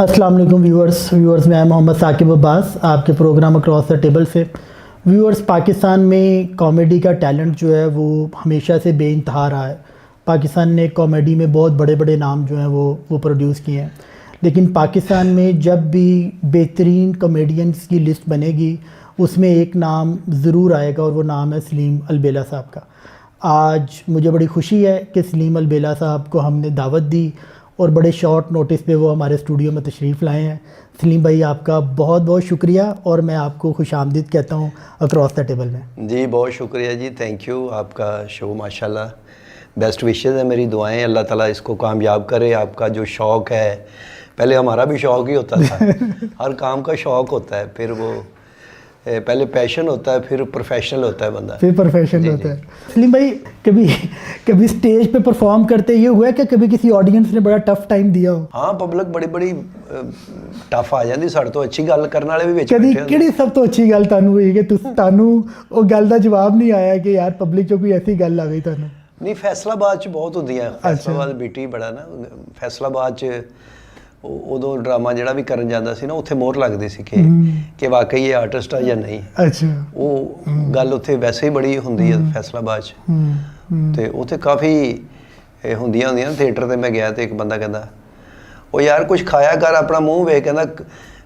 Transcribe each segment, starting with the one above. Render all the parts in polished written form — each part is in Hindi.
अस्सलाम वालेकुम व्यूअर्स मैं मोहम्मद साकिब अब्बास आपके प्रोग्राम अक्रॉस द टेबल से। व्यूअर्स, पाकिस्तान में कॉमेडी का टैलेंट जो है वो हमेशा से बेइंतहा रहा है। पाकिस्तान ने कॉमेडी में बहुत बड़े बड़े नाम जो हैं वो प्रोड्यूस किए हैं, लेकिन पाकिस्तान में जब भी बेहतरीन कॉमेडियंस की लिस्ट बनेगी उसमें एक नाम ज़रूर आएगा और वो नाम है सलीम अलबेला साहब का। आज मुझे बड़ी खुशी है कि सलीम अलबेला साहब को हमने दावत दी और बड़े शॉर्ट नोटिस पे वो हमारे स्टूडियो में तशरीफ़ लाए हैं। सलीम भाई, आपका बहुत बहुत शुक्रिया और मैं आपको खुशामदीद कहता हूँ अक्रॉस द टेबल में। जी बहुत शुक्रिया जी, थैंक यू। आपका शो माशाल्लाह बेस्ट विशेज़ है, मेरी दुआएं अल्लाह ताला इसको कामयाब करे। आपका जो शौक़ है, पहले हमारा भी शौक़ ही होता था हर काम का शौक़ होता है, फिर वो पहले पैशन होता है, फिर प्रोफेशनल होता है बंदा, फिर प्रोफेशनल होता है। सलीम भाई, कभी स्टेज पे परफॉर्म करते ये हुआ है कि कभी किसी ऑडियंस ने बड़ा टफ टाइम दिया हो? हाँ, पब्लिक बड़ी टफ आ जाती साढ़े तो अच्छी गल करने वाले भी विच कभी किहड़ी सब तो अच्छी गल तानू हुई कि तानू वो गल का जवाब नहीं आया कि यार पब्लिक चो कोई ऐसी गल आ गई तानू? नहीं, फैसलाबाद च बहुत होंदियां। फैसलाबाद बीटी बड़ा ना, फैसलाबाद च उदों ड्रामा जिहड़ा भी करन जांदा सी ना, उत्थे मोहर लगदी सी कि वाकई ये आर्टिस्ट है या नहीं। अच्छा, वो गल उत्थे वैसे ही बड़ी हुंदी है फैसलाबाद च। ते उत्थे काफ़ी हुंदियां थिएटर ते मैं गया तो एक बंदा कहंदा, ओ यार कुछ खाया कर, अपना मुँह वेख, कहंदा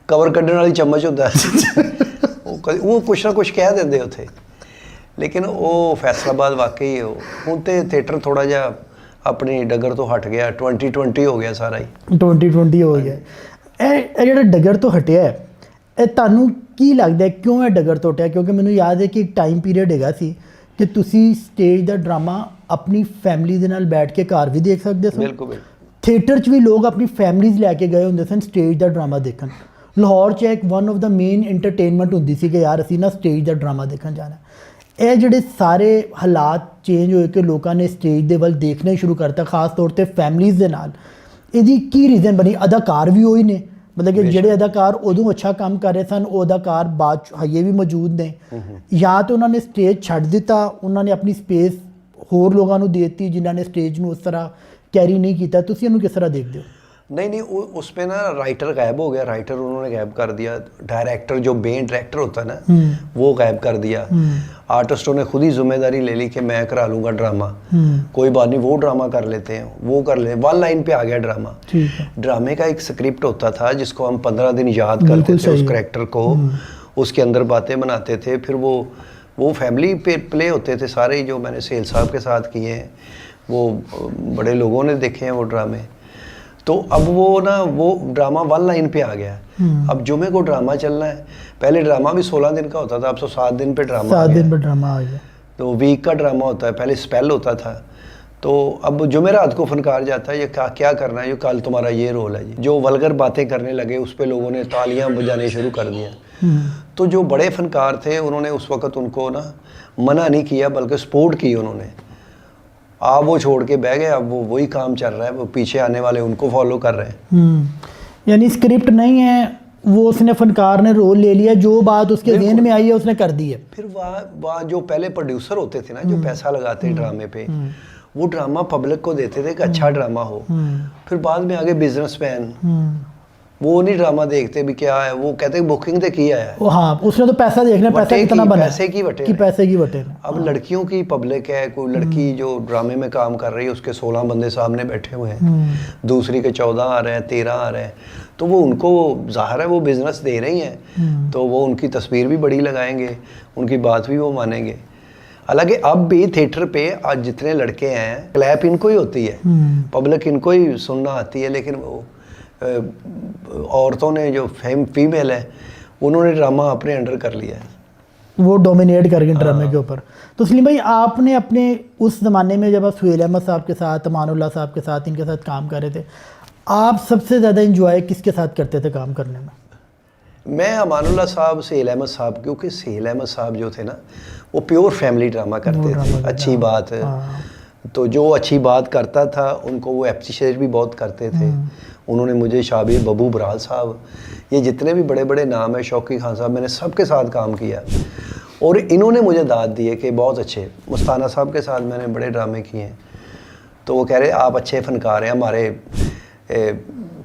कवर कड्ढण वाली चम्मच हुंदा वो कुछ ना कुछ कह देंदे उत्थे। लेकिन वो फैसलाबाद वाकई हुण ते थिएटर थोड़ा जिहा अपनी डगर तो हट गया, 2020 हो गया सारा ही। 2020 हो गया। ਇਹ ਜਿਹੜਾ ਡਗਰ ਤੋਂ ਹਟਿਆ ਹੈ, ਇਹ ਤੁਹਾਨੂੰ ਕੀ ਲੱਗਦਾ ਹੈ ਕਿਉਂ ਇਹ ਡਗਰ ਤੋਂ ਹਟਿਆ? ਕਿਉਂਕਿ ਮੈਨੂੰ ਯਾਦ ਹੈ ਕਿ ਇੱਕ ਟਾਈਮ ਪੀਰੀਅਡ ਹੈਗਾ ਸੀ ਕਿ ਤੁਸੀਂ ਸਟੇਜ ਦਾ ਡਰਾਮਾ ਆਪਣੀ ਫੈਮਿਲੀ ਦੇ ਨਾਲ ਬੈਠ ਕੇ ਘਰ ਵੀ ਦੇਖ ਸਕਦੇ ਸੀ। ਬਿਲਕੁਲ। ਥੀਏਟਰ 'ਚ ਵੀ ਲੋਕ ਆਪਣੀ ਫੈਮਿਲੀਜ਼ ਲੈ ਕੇ ਗਏ ਹੁੰਦੇ ਸਨ ਸਟੇਜ ਦਾ ਡਰਾਮਾ ਦੇਖਣ। ਲਾਹੌਰ 'ਚ ਇੱਕ one of the main entertainment ਹੁੰਦੀ ਸੀ ਕਿ ਯਾਰ ਅਸੀਂ ਨਾ ਸਟੇਜ ਦਾ ਡਰਾਮਾ ਦੇਖਣ ਜਾਣਾ। ਇਹ ਜਿਹੜੇ ਸਾਰੇ ਹਾਲਾਤ ਚੇਂਜ ਹੋਏ ਕਿ ਲੋਕਾਂ ਨੇ ਸਟੇਜ ਦੇ ਵੱਲ ਦੇਖਣਾ ਹੀ ਸ਼ੁਰੂ ਕਰਤਾ, ਖਾਸ ਤੌਰ 'ਤੇ ਫੈਮਲੀਜ਼ ਦੇ ਨਾਲ, ਇਹਦੀ ਕੀ ਰੀਜ਼ਨ ਬਣੀ? ਅਦਾਕਾਰ ਵੀ ਉਹੀ ਨੇ, ਮਤਲਬ ਕਿ ਜਿਹੜੇ ਅਦਾਕਾਰ ਉਦੋਂ ਅੱਛਾ ਕੰਮ ਕਰ ਰਹੇ ਸਨ ਉਹ ਅਦਾਕਾਰ ਬਾਅਦ 'ਚ ਹਜੇ ਵੀ ਮੌਜੂਦ ਨੇ, ਜਾਂ ਤਾਂ ਉਹਨਾਂ ਨੇ ਸਟੇਜ ਛੱਡ ਦਿੱਤਾ, ਉਹਨਾਂ ਨੇ ਆਪਣੀ ਸਪੇਸ ਹੋਰ ਲੋਕਾਂ ਨੂੰ ਦੇ ਦਿੱਤੀ ਜਿਨ੍ਹਾਂ ਨੇ ਸਟੇਜ ਨੂੰ ਉਸ ਤਰ੍ਹਾਂ कैरी नहीं किया? तुसी इन्हू किस तरह देखते हो? नहीं, उस पे ना राइटर गायब हो गया, राइटर उन्होंने गायब कर दिया। डायरेक्टर जो मेन डायरेक्टर होता है ना वो गायब कर दिया। आर्टिस्टों ने खुद ही जिम्मेदारी ले ली कि मैं करा लूँगा ड्रामा, कोई बात नहीं, वो ड्रामा कर लेते हैं, वो कर ले। वन लाइन पे आ गया ड्रामा। ड्रामे का एक स्क्रिप्ट होता था जिसको हम 15 दिन याद करते थे, उस करैक्टर को, उसके अंदर बातें बनाते थे, फिर वो फैमिली पे प्ले होते थे सारे, जो मैंने सेल साहब के साथ किए हैं, वो बड़े लोगों ने देखे हैं वो ड्रामे। तो अब वो ड्रामा वन लाइन पे आ गया। अब जुमे को ड्रामा चलना है, पहले ड्रामा भी 16 दिन का होता था, अब तो 7 दिन पे ड्रामा 7 दिन पे ड्रामा आ गया। तो वीक का ड्रामा होता है, पहले स्पेल होता था। तो अब जुमेरात को फनकार जाता है, ये क्या करना है, ये कल तुम्हारा ये रोल है जी। जो वल्गर बातें करने लगे उस पर लोगों ने तालियां बजाने शुरू कर दिया। तो जो बड़े फनकार थे उन्होंने उस वक़्त उनको ना मना नहीं किया, बल्कि सपोर्ट की उन्होंने। आप वो छोड़ के बह गए, अब वो वही काम चल रहा है, वो पीछे आने वाले उनको फॉलो कर रहे हैं। यानी स्क्रिप्ट नहीं है, वो उसने फनकार ने रोल ले लिया, जो बात उसके ज़हन में आई है उसने कर दी है। फिर वहाँ जो पहले प्रोड्यूसर होते थे ना, जो पैसा लगाते ड्रामे पे, वो ड्रामा पब्लिक को देते थे कि अच्छा ड्रामा हो। फिर बाद में आगे बिजनेसमैन, वो नहीं ड्रामा देखते भी क्या है, वो कहते हैं बुकिंग तो किया है। हाँ, उसने तो पैसा देखना, पैसा कितना बना, पैसे की बटे, पैसे की बटे। अब लड़कियों की पब्लिक है, कोई लड़की जो ड्रामे में काम कर रही है उसके 16 बंदे सामने बैठे हुए हैं, दूसरी के 14 आ रहे हैं, 13 आ रहे हैं, तो वो उनको ज़ाहिर है वो बिज़नेस दे रही हैं, तो वो उनकी तस्वीर भी बड़ी लगाएंगे, उनकी बात भी वो मानेंगे। हालांकि अब भी थिएटर पे आज जितने लड़के हैं, क्लैप इनको ही होती है, पब्लिक इनको ही सुनना आती है, लेकिन वो औरतों ने जो फीमेल है उन्होंने ड्रामा अपने अंडर कर लिया है, वो डोमिनेट कर गए ड्रामे के ऊपर। तो सलीम भाई, आपने अपने उस ज़माने में जब आप सुहेल अहमद साहब के साथ, अमानुल्लाह साहब के साथ, इनके साथ काम कर रहे थे, आप सबसे ज़्यादा इंजॉय किसके साथ करते थे काम करने में? मैं अमानुल्लाह साहब, सुहेल अहमद साहब, क्योंकि सुहेल अहमद साहब जो थे ना वो प्योर फैमिली ड्रामा करते थे। अच्छी बात है, तो जो अच्छी बात करता था उनको वो एप्रिशिएट भी बहुत करते थे। उन्होंने मुझे शाबिर बबू बराल साहब, ये जितने भी बड़े बड़े नाम है, शौकी खान साहब, मैंने सबके साथ काम किया और इन्होंने मुझे दाद दी है कि बहुत अच्छे। मुस्ताना साहब के साथ मैंने बड़े ड्रामे किए हैं, तो वो कह रहे आप अच्छे फ़नकार हैं, हमारे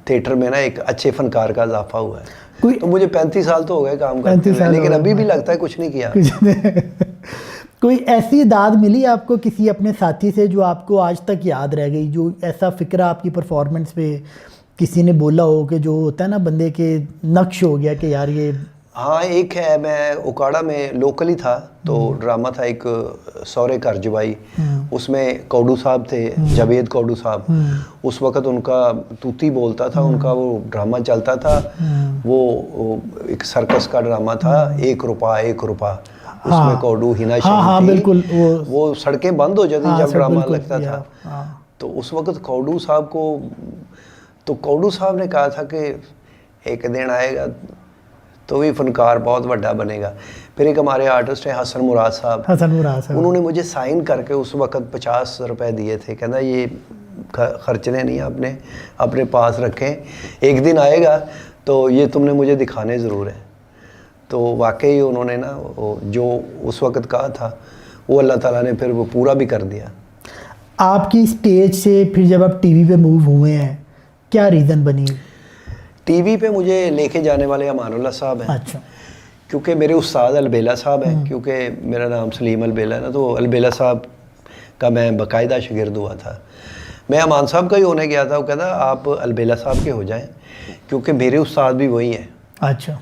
अच्छा। थिएटर में ना एक अच्छे फनकार का इजाफा हुआ है। कोई तो मुझे 35 साल तो हो गए काम करते 35 हुए, साल लेकिन हो अभी भी गए। लगता है कुछ नहीं किया। कोई ऐसी दाद मिली आपको किसी अपने साथी से जो आपको आज तक याद रह गई, जो ऐसा फिक्रा आपकी परफॉर्मेंस पे किसी ने बोला हो कि जो होता है ना बंदे के नक्श हो गया कि यार ये। हाँ एक है, मैं उकाड़ा में लोकल ही था, तो ड्रामा था एक सौरे घर जवाई, उसमें कौडू साहब थे, जावेद कौडू साहब। उस वक़्त उनका तूती बोलता था, उनका वो ड्रामा चलता था, वो एक सर्कस का ड्रामा था, 1 रुपया 1 रुपया। उसमें कौडू हिना हाँ, थी, बिल्कुल वो सड़कें बंद हो जाती जब सर, ड्रामा बिल्कुल, लगता या, था। तो उस वक़्त कौडू साहब को, तो कौडू साहब ने कहा था कि एक दिन आएगा तो भी फनकार बहुत बड़ा बनेगा। फिर एक हमारे आर्टिस्ट हैं हसन मुराद साहब, उन्होंने मुझे साइन करके उस वक़्त 50 रुपए दिए थे, कहना ये खर्चने नहीं आपने अपने पास रखें, एक दिन आएगा तो ये तुमने मुझे दिखाने ज़रूर है। तो वाकई उन्होंने ना वो जो उस वक़्त कहा था वो अल्लाह ताला ने फिर वो पूरा भी कर दिया। आपकी स्टेज से फिर जब आप टीवी पे मूव हुए हैं, क्या रीज़न बनी? टीवी पे मुझे लेके जाने वाले अमानुल्लाह साहब हैं। अच्छा। क्योंकि मेरे उस्ताद अलबेला साहब हैं, क्योंकि मेरा नाम सलीम अलबेला है ना, तो अलबेला साहब का मैं बाकायदा शागिर्द हुआ था। मैं अमान साहब का ही होने गया था, वो कहता आप अलबेला साहब के हो जाएं क्योंकि मेरे उस्ताद भी वही हैं। अच्छा।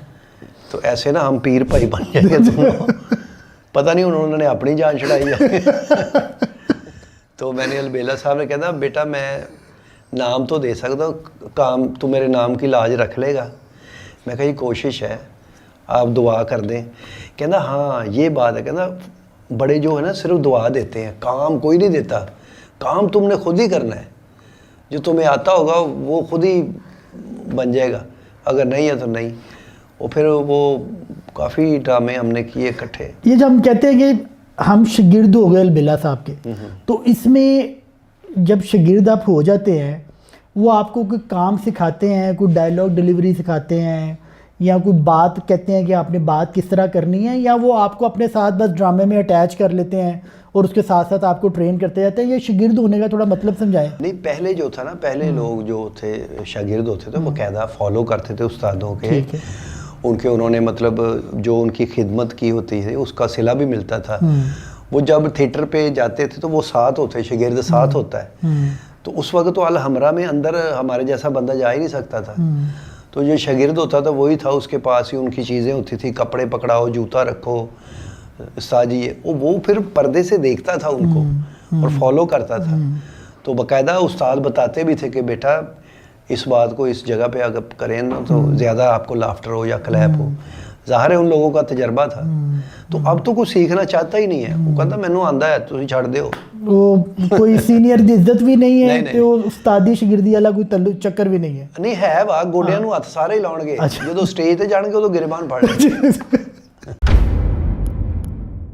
तो ऐसे ना हम पीर भाई बन जाएंगे दोनों। पता नहीं उन्होंने अपनी जान छुड़ाई है। तो मैंने अलबेला साहब ने कहना बेटा मैं नाम तो दे सकता हूँ, काम तू मेरे नाम की लाज रख लेगा? मैं कहा ये कोशिश है, आप दुआ कर दें। कहना हाँ ये बात है, कहना बड़े जो है ना सिर्फ दुआ देते हैं, काम कोई नहीं देता, काम तुमने खुद ही करना है, जो तुम्हें आता होगा वो खुद ही बन जाएगा, अगर नहीं है तो नहीं। और फिर वो काफ़ी ड्रामे हमने किए इकट्ठे। ये जब हम कहते हैं कि हम शागिर्द हो गए अलबेला साहब के, तो इसमें जब शागिर्द आप हो जाते हैं, वो आपको कोई काम सिखाते हैं, कोई डायलॉग डिलीवरी सिखाते हैं, या कोई बात कहते हैं कि आपने बात किस तरह करनी है, या वो आपको अपने साथ बस ड्रामे में अटैच कर लेते हैं और उसके साथ साथ आपको ट्रेन करते जाते हैं? ये शागिर्द होने का थोड़ा मतलब समझाएं। नहीं पहले जो था ना, पहले लोग जो थे शागिर्द होते थे वो कायदा फॉलो करते थे उस्तादों के, उनके उन्होंने मतलब जो उनकी खिदमत की होती थी उसका सिला भी मिलता था। वो जब थिएटर पे जाते थे तो वो साथ होते, शागिर्द साथ होता है। तो उस वक्त तो अल हमरा में अंदर हमारे जैसा बंदा जा ही नहीं सकता था। तो जो शागिर्द होता था वही था, उसके पास ही उनकी चीज़ें होती थी, कपड़े पकड़ाओ, जूता रखो, साजिए, वो फिर पर्दे से देखता था उनको और फॉलो करता था। तो बाकायदा उस्ताद बताते भी थे कि बेटा इस बात को इस जगह पे अगर करें ना तो ज़्यादा आपको लाफ्टर हो या क्लैप हो। ज़ाहिर है उन लोगों का तजर्बा था। तो अब तो कुछ सीखना चाहता ही नहीं है, वो कहता मैनू आंदा है तुम छड़ दो। वो कोई सीनियर की इज्जत भी नहीं है, तो उस्तादी शागिर्दी वाला कोई तल्लु चक्कर भी नहीं है। नहीं है वा गोडियां नू हथ सारे ही लाउणगे, जो स्टेज ते जाणगे उदों गिरबान फड़ लेंगे।